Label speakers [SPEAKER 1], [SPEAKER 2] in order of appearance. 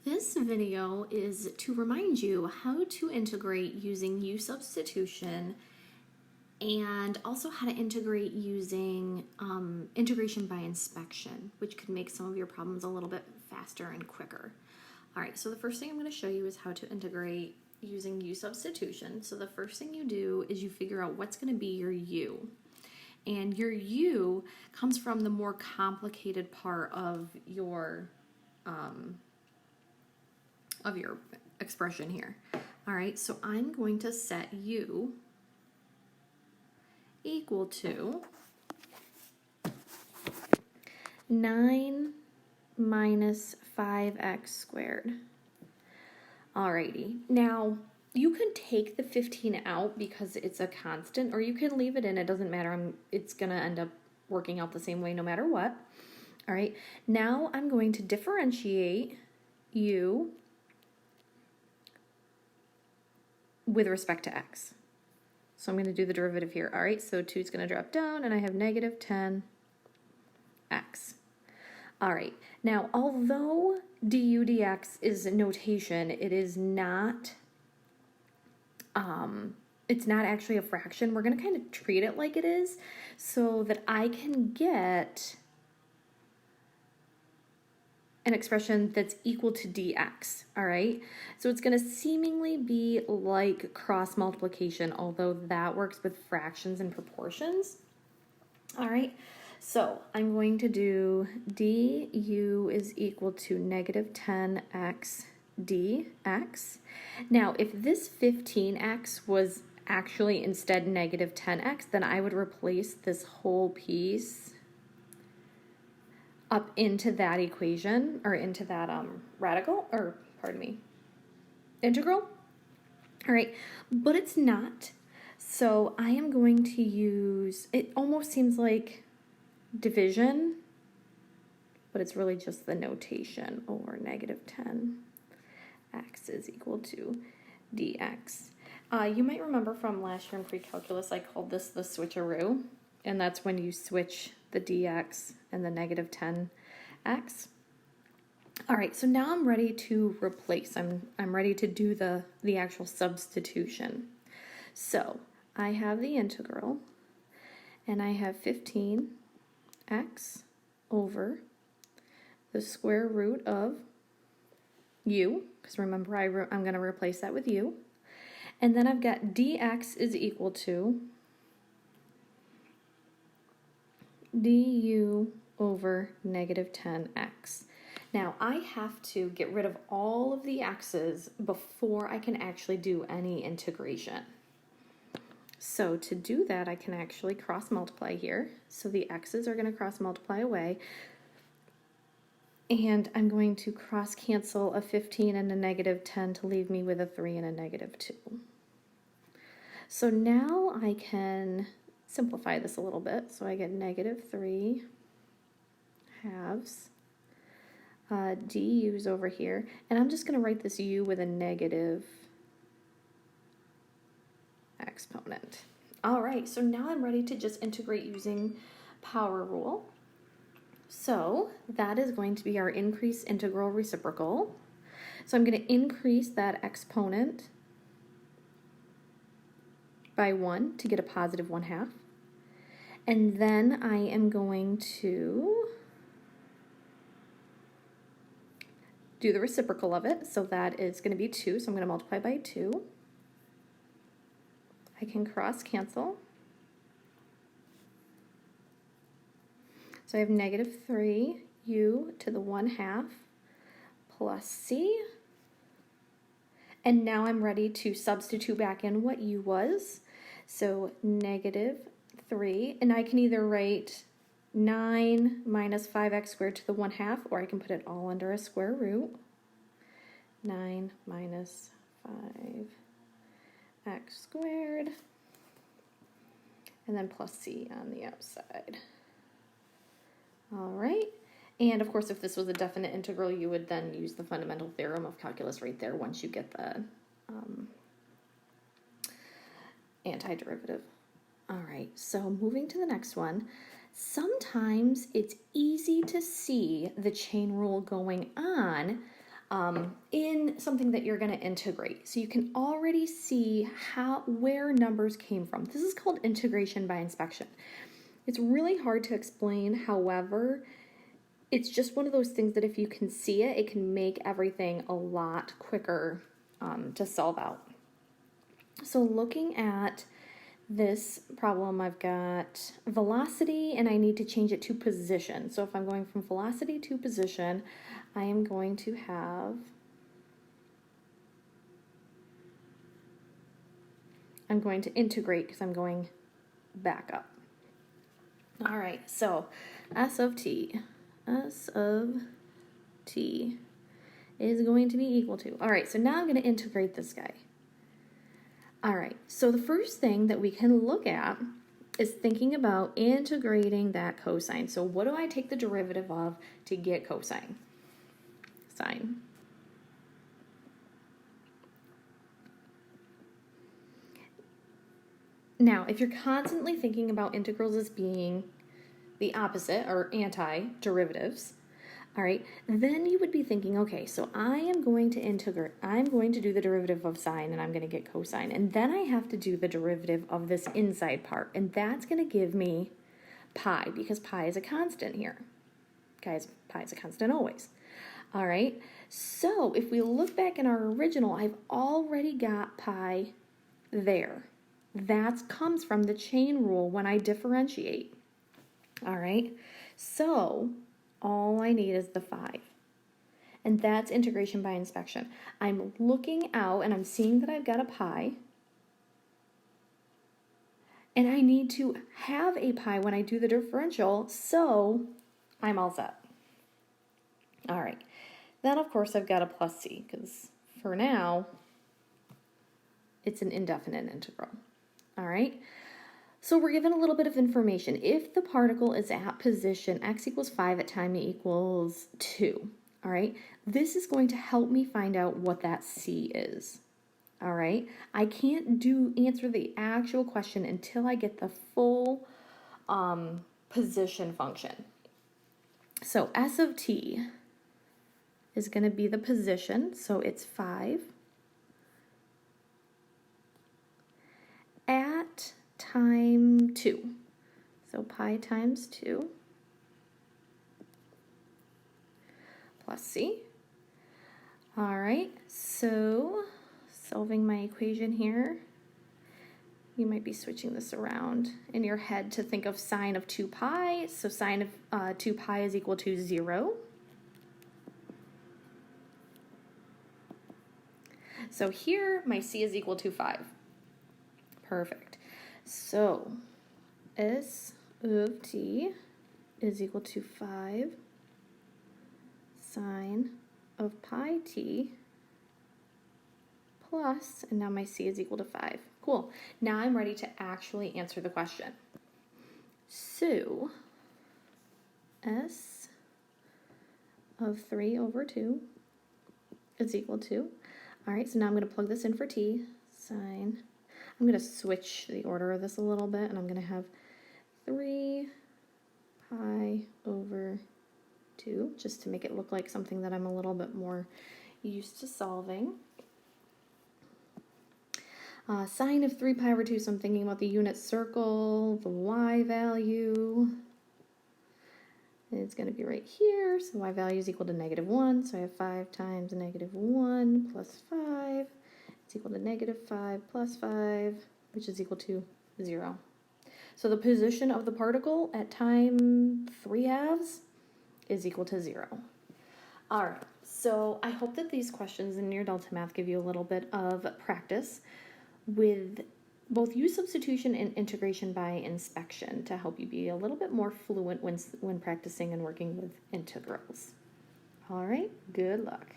[SPEAKER 1] This video is to remind you how to integrate using U substitution and also how to integrate using integration by inspection, which could make some of your problems a little bit faster and quicker. All right, so the first thing I'm going to show you is how to integrate using U substitution. So the first thing you do is you figure out what's going to be your U. And your U comes from the more complicated part of your expression here. All right, so I'm going to set U equal to 9 minus 5x squared. Alrighty, now you can take the 15 out because it's a constant, or you can leave it in, it doesn't matter, it's gonna end up working out the same way no matter what. All right, now I'm going to differentiate U with respect to x. So I'm going to do the derivative here. All right, so 2 is going to drop down, and I have negative 10x. All right, now although du dx is notation, it is not, it's not actually a fraction. We're going to kind of treat it like it is so that I can get an expression that's equal to dx, all right? So it's gonna seemingly be like cross multiplication, although that works with fractions and proportions. All right, so I'm going to do du is equal to negative 10x dx. Now, if this 15x was actually instead negative 10x, then I would replace this whole piece up into that equation, or into that integral. All right, but it's not. So I am going to use, it almost seems like division, but it's really just the notation over negative 10x is equal to dx. You might remember from last year in pre-calculus, I called this the switcheroo, and that's when you switch the dx and the negative 10x. All right, so now I'm ready to replace. I'm ready to do the actual substitution. So I have the integral, and I have 15x over the square root of u, because remember I'm going to replace that with u. And then I've got dx is equal to du over negative 10x. Now I have to get rid of all of the x's before I can actually do any integration. So to do that, I can actually cross multiply here. So the x's are going to cross multiply away. And I'm going to cross cancel a 15 and a negative 10 to leave me with a 3 and a negative 2. So now I can simplify this a little bit. So I get negative 3 halves du's over here. And I'm just going to write this u with a negative exponent. All right, so now I'm ready to just integrate using power rule. So that is going to be our increase integral reciprocal. So I'm going to increase that exponent by 1 to get a positive 1/2. And then I am going to do the reciprocal of it. So that is going to be 2. So I'm going to multiply by 2. I can cross cancel. So I have negative 3u to the 1/2 plus c. And now I'm ready to substitute back in what u was. So negative 3, and I can either write 9 minus 5x squared to the 1/2, or I can put it all under a square root. 9 minus 5x squared, and then plus c on the outside. All right, and of course if this was a definite integral, you would then use the fundamental theorem of calculus right there once you get the antiderivative. All right, so moving to the next one. Sometimes it's easy to see the chain rule going on in something that you're going to integrate. So you can already see where numbers came from. This is called integration by inspection. It's really hard to explain, however, it's just one of those things that if you can see it, it can make everything a lot quicker to solve out. So looking at this problem, I've got velocity and I need to change it to position. So if I'm going from velocity to position, I am going to have, I'm going to integrate because I'm going back up. All right, so S of t is going to be equal to, all right, so now I'm going to integrate this guy. All right, so the first thing that we can look at is thinking about integrating that cosine. So what do I take the derivative of to get cosine? Sine. Now, if you're constantly thinking about integrals as being the opposite or anti-derivatives, all right, then you would be thinking, okay, so I am going to integrate, I'm going to do the derivative of sine and I'm going to get cosine. And then I have to do the derivative of this inside part. And that's going to give me pi because pi is a constant here. Guys, pi is a constant always. All right, so if we look back in our original, I've already got pi there. That comes from the chain rule when I differentiate. All right, so all I need is the 5. And that's integration by inspection. I'm looking out and I'm seeing that I've got a pi. And I need to have a pi when I do the differential, so I'm all set. All right, then of course I've got a plus c, because for now, it's an indefinite integral. All right, so we're given a little bit of information. If the particle is at position x equals 5 at time equals 2, all right, this is going to help me find out what that c is. All right, I can't answer the actual question until I get the full position function. So S of t is going to be the position, so it's 5 at time 2. So pi times 2 plus c. All right, so solving my equation here, you might be switching this around in your head to think of sine of 2 pi. So sine of 2 pi is equal to 0. So here, my c is equal to 5. Perfect. So S of t is equal to 5 sine of pi t plus, and now my c is equal to 5. Cool. Now I'm ready to actually answer the question. So S of 3 over 2 is equal to, all right, so now I'm going to plug this in for t, sine, I'm going to switch the order of this a little bit, and I'm going to have 3 pi over 2, just to make it look like something that I'm a little bit more used to solving. Sine of 3 pi over 2, so I'm thinking about the unit circle, the y value. It's going to be right here, so y value is equal to -1, so I have 5 times -1 plus 5. It's equal to -5 plus 5, which is equal to 0. So the position of the particle at time 3/2 is equal to 0. All right, so I hope that these questions in Near Delta Math give you a little bit of practice with both U substitution and integration by inspection to help you be a little bit more fluent when practicing and working with integrals. All right, good luck.